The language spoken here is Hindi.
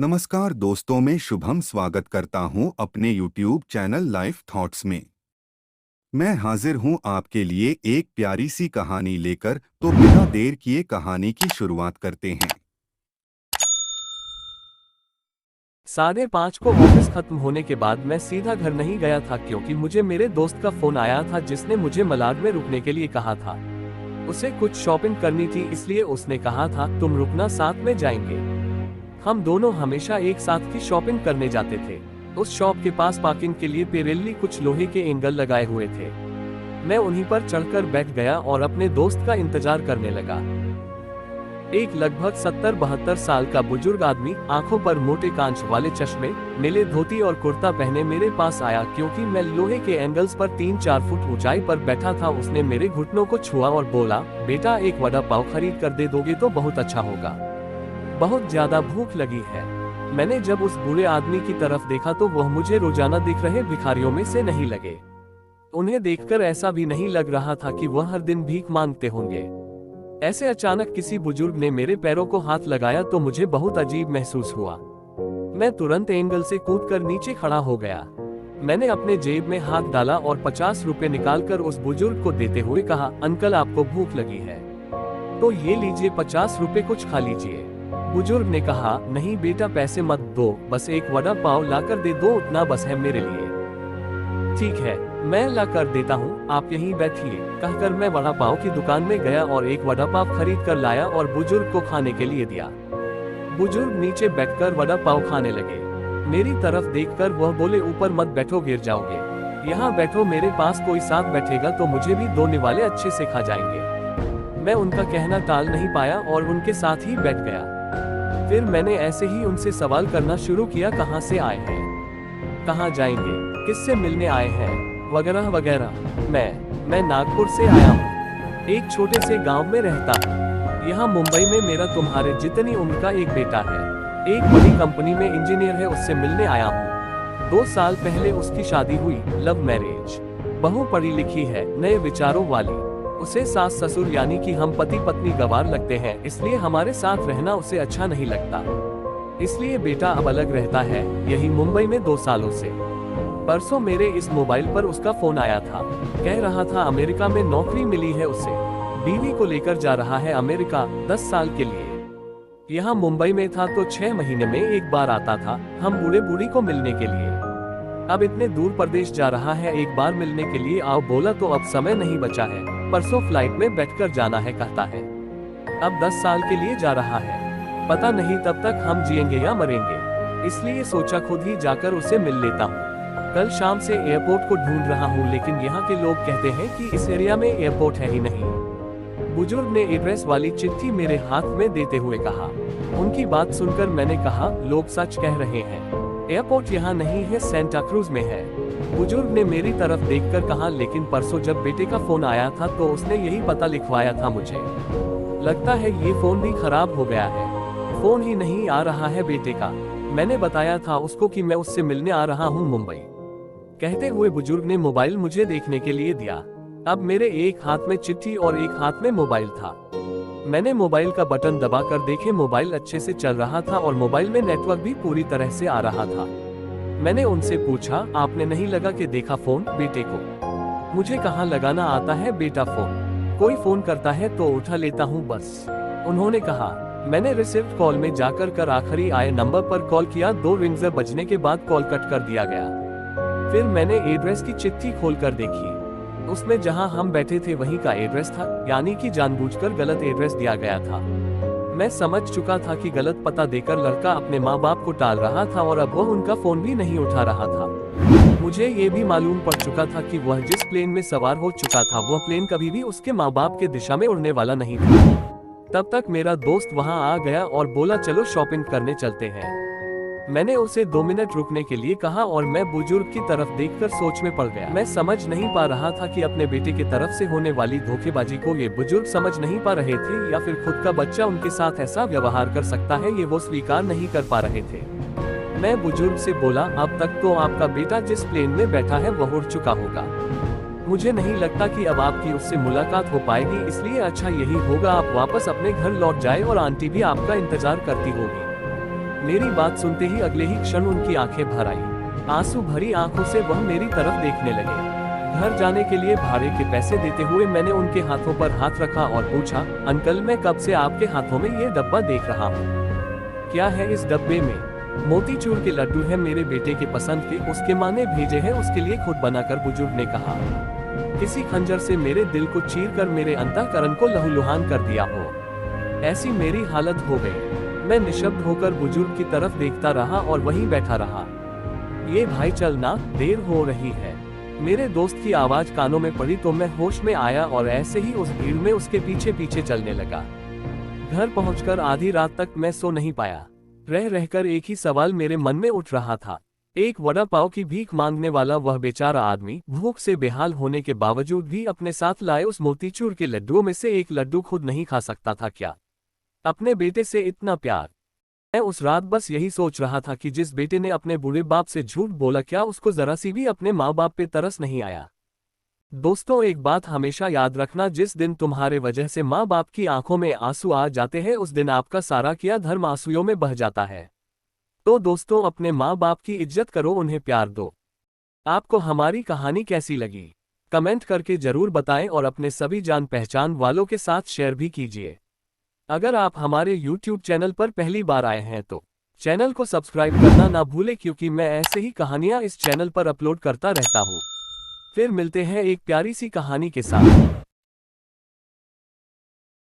नमस्कार दोस्तों, मैं शुभम स्वागत करता हूं अपने YouTube चैनल लाइफ थॉट्स में। मैं हाजिर हूं आपके लिए एक प्यारी सी कहानी लेकर। तो बिना देर किए कहानी की शुरुआत करते हैं। 5:30 को ऑफिस खत्म होने के बाद मैं सीधा घर नहीं गया था क्योंकि मुझे मेरे दोस्त का फोन आया था जिसने मुझे मलाड में रुकने के लिए कहा था। उसे कुछ शॉपिंग करनी थी, इसलिए उसने कहा था तुम रुकना, साथ में जाएंगे। हम दोनों हमेशा एक साथ की शॉपिंग करने जाते थे। उस शॉप के पास पार्किंग के लिए पेरेली कुछ लोहे के एंगल लगाए हुए थे। मैं उन्हीं पर चढ़कर बैठ गया और अपने दोस्त का इंतजार करने लगा। एक लगभग 70-72 साल का बुजुर्ग आदमी, आंखों पर मोटे कांच वाले चश्मे, नीले धोती और कुर्ता पहने मेरे पास आया क्योंकि मैं लोहे के एंगल्स पर 3-4 फुट ऊंचाई पर बैठा था। उसने मेरे घुटनों को छुआ और बोला, बेटा एक वड़ा पाव खरीद कर दे दोगे तो बहुत अच्छा होगा, बहुत ज्यादा भूख लगी है। मैंने जब उस बूढ़े आदमी की तरफ देखा तो वह मुझे रोजाना दिख रहे भिखारियों में से नहीं लगे। उन्हें देखकर ऐसा भी नहीं लग रहा था कि वह हर दिन भीख मांगते होंगे। ऐसे अचानक किसी बुजुर्ग ने मेरे पैरों को हाथ लगाया तो मुझे बहुत अजीब महसूस हुआ। मैं तुरंत एंगल से कूदकर नीचे खड़ा हो गया। मैंने अपने जेब में हाथ डाला और 50 रुपए निकालकर उस बुजुर्ग को देते हुए कहा, अंकल आपको भूख लगी है तो ये लीजिए 50 रुपए, कुछ खा लीजिए। बुजुर्ग ने कहा, नहीं बेटा पैसे मत दो, बस एक वड़ा पाव लाकर दे दो, उतना बस है मेरे लिए। ठीक है, मैं ला कर देता हूँ, आप यहीं बैठिए, कहकर मैं वड़ा पाव की दुकान में गया और एक वड़ा पाव खरीद कर लाया और बुजुर्ग को खाने के लिए दिया। बुजुर्ग नीचे बैठकर वड़ा पाव खाने लगे। मेरी तरफ देखकर वह बोले, ऊपर मत बैठो, गिर जाओगे, यहाँ बैठो, मेरे पास कोई साथ बैठेगा तो मुझे भी 2 निवाले अच्छे से खा जाएंगे। मैं उनका कहना टाल नहीं पाया और उनके साथ ही बैठ गया। फिर मैंने ऐसे ही उनसे सवाल करना शुरू किया, कहाँ से आए हैं, कहाँ जाएंगे, किससे मिलने आए हैं, वगैरह वगैरह। मैं नागपुर से आया हूँ, एक छोटे से गांव में रहता हूँ। यहाँ मुंबई में मेरा तुम्हारे जितनी उम्र का एक बेटा है, एक बड़ी कंपनी में इंजीनियर है, उससे मिलने आया हूँ। 2 साल पहले उसकी शादी हुई, लव मैरिज। बहू पढ़ी लिखी है, नए विचारों वाली। उसे सास ससुर यानी कि हम पति पत्नी गंवार लगते हैं, इसलिए हमारे साथ रहना उसे अच्छा नहीं लगता। इसलिए बेटा अब अलग रहता है, यही मुंबई में 2 सालों से। परसों मेरे इस मोबाइल पर उसका फोन आया था, कह रहा था अमेरिका में नौकरी मिली है उसे, बीवी को लेकर जा रहा है अमेरिका 10 साल के लिए। यहाँ मुंबई में था तो 6 महीने में एक बार आता था हम बूढ़े बूढ़ी को मिलने के लिए। अब इतने दूर प्रदेश जा रहा है एक बार मिलने के लिए, आओ बोला तो अब समय नहीं बचा है, परसों फ्लाइट में बैठकर जाना है कहता है। अब 10 साल के लिए जा रहा है, पता नहीं तब तक हम जिएंगे या मरेंगे, इसलिए सोचा खुद ही जाकर उसे मिल लेता हूँ। कल शाम से एयरपोर्ट को ढूंढ रहा हूँ, लेकिन यहाँ के लोग कहते हैं कि इस एरिया में एयरपोर्ट है ही नहीं। बुजुर्ग ने एड्रेस वाली चिट्ठी मेरे हाथ में देते हुए कहा। उनकी बात सुनकर मैंने कहा, लोग सच कह रहे हैं, एयरपोर्ट यहाँ नहीं है, सेंटा क्रूज में है। बुजुर्ग ने मेरी तरफ देखकर कहा, लेकिन परसों जब बेटे का फोन आया था तो उसने यही पता लिखवाया था मुझे। लगता है ये फोन भी खराब हो गया है, फोन ही नहीं आ रहा है बेटे का। मैंने बताया था उसको कि मैं उससे मिलने आ रहा हूँ मुंबई। कहते हुए बुजुर्ग ने मोबाइल मुझे देखने के लिए दिया। अब मेरे एक हाथ में चिट्ठी और एक हाथ में मोबाइल था। मैंने मोबाइल का बटन दबाकर देखे, मोबाइल अच्छे से चल रहा था और मोबाइल में नेटवर्क भी पूरी तरह से आ रहा था। मैंने उनसे पूछा, आपने नहीं लगा के देखा फोन बेटे को? मुझे कहाँ लगाना आता है बेटा फोन, कोई फोन करता है तो उठा लेता हूँ बस, उन्होंने कहा। मैंने रिसीव्ड कॉल में जाकर आखिरी आए नंबर पर कॉल किया। 2 रिंग्स बजने के बाद कॉल कट कर दिया गया। फिर मैंने एड्रेस की चिट्ठी खोलकर देखी, उसमें जहां हम बैठे थे वहीं का एड्रेस था, यानी कि जानबूझकर गलत एड्रेस दिया गया था। मैं समझ चुका था कि गलत पता देकर लड़का अपने माँ बाप को टाल रहा था और अब वह उनका फोन भी नहीं उठा रहा था। मुझे ये भी मालूम पड़ चुका था कि वह जिस प्लेन में सवार हो चुका था वह प्लेन कभी भी उसके माँ बाप के दिशा में उड़ने वाला नहीं था। तब तक मेरा दोस्त वहां आ गया और बोला, चलो शॉपिंग करने चलते हैं। मैंने उसे 2 मिनट रुकने के लिए कहा और मैं बुजुर्ग की तरफ देखकर सोच में पड़ गया। मैं समझ नहीं पा रहा था कि अपने बेटे की तरफ से होने वाली धोखेबाजी को ये बुजुर्ग समझ नहीं पा रहे थे या फिर खुद का बच्चा उनके साथ ऐसा व्यवहार कर सकता है ये वो स्वीकार नहीं कर पा रहे थे। मैं बुजुर्ग से बोला, अब तक तो आपका बेटा जिस प्लेन में बैठा है वह उड़ चुका होगा, मुझे नहीं लगता कि अब आपकी उससे मुलाकात हो पाएगी, इसलिए अच्छा यही होगा आप वापस अपने घर लौट जाए और आंटी भी आपका इंतजार करती होगी। मेरी बात सुनते ही अगले ही क्षण उनकी आंखें भर आई। आंसू भरी आंखों से वह मेरी तरफ देखने लगे। घर जाने के लिए भाड़े के पैसे देते हुए मैंने उनके हाथों पर हाथ रखा और पूछा, अंकल मैं कब से आपके हाथों में ये डब्बा देख रहा हूँ, क्या है इस डब्बे में? मोतीचूर के लड्डू है, मेरे बेटे के पसंद के, उसके माँ ने भेजे हैं उसके लिए खुद बनाकर, बुजुर्ग ने कहा। किसी खंजर से मेरे दिल को चीर कर मेरे अंतःकरण को लहूलुहान कर दिया हो, ऐसी मेरी हालत हो गई। मैं निशब्द होकर बुजुर्ग की तरफ देखता रहा और वहीं बैठा रहा। ये भाई चलना, देर हो रही है। मेरे दोस्त की आवाज कानों में पड़ी तो मैं होश में आया और ऐसे ही उस भीड़ में उसके पीछे पीछे चलने लगा। घर पहुंचकर आधी रात तक मैं सो नहीं पाया। रह रहकर एक ही सवाल मेरे मन में उठ रहा था। एक वड़ा पाव की भीख मांगने वाला वह बेचारा आदमी भूख से बेहाल होने के बावजूद भी अपने साथ लाए उस मोतीचूर के लड्डुओं में से एक लड्डू खुद नहीं खा सकता था क्या? अपने बेटे से इतना प्यार। मैं उस रात बस यही सोच रहा था कि जिस बेटे ने अपने बूढ़े बाप से झूठ बोला, क्या उसको जरा सी भी अपने माँ बाप पे तरस नहीं आया? दोस्तों, एक बात हमेशा याद रखना, जिस दिन तुम्हारे वजह से माँ बाप की आंखों में आंसू आ जाते हैं उस दिन आपका सारा किया धर्म आंसुओं में बह जाता है। तो दोस्तों, अपने माँ बाप की इज्जत करो, उन्हें प्यार दो। आपको हमारी कहानी कैसी लगी कमेंट करके जरूर बताएं और अपने सभी जान पहचान वालों के साथ शेयर भी कीजिए। अगर आप हमारे YouTube चैनल पर पहली बार आए हैं तो चैनल को सब्सक्राइब करना ना भूलें, क्योंकि मैं ऐसे ही कहानियां इस चैनल पर अपलोड करता रहता हूं। फिर मिलते हैं एक प्यारी सी कहानी के साथ।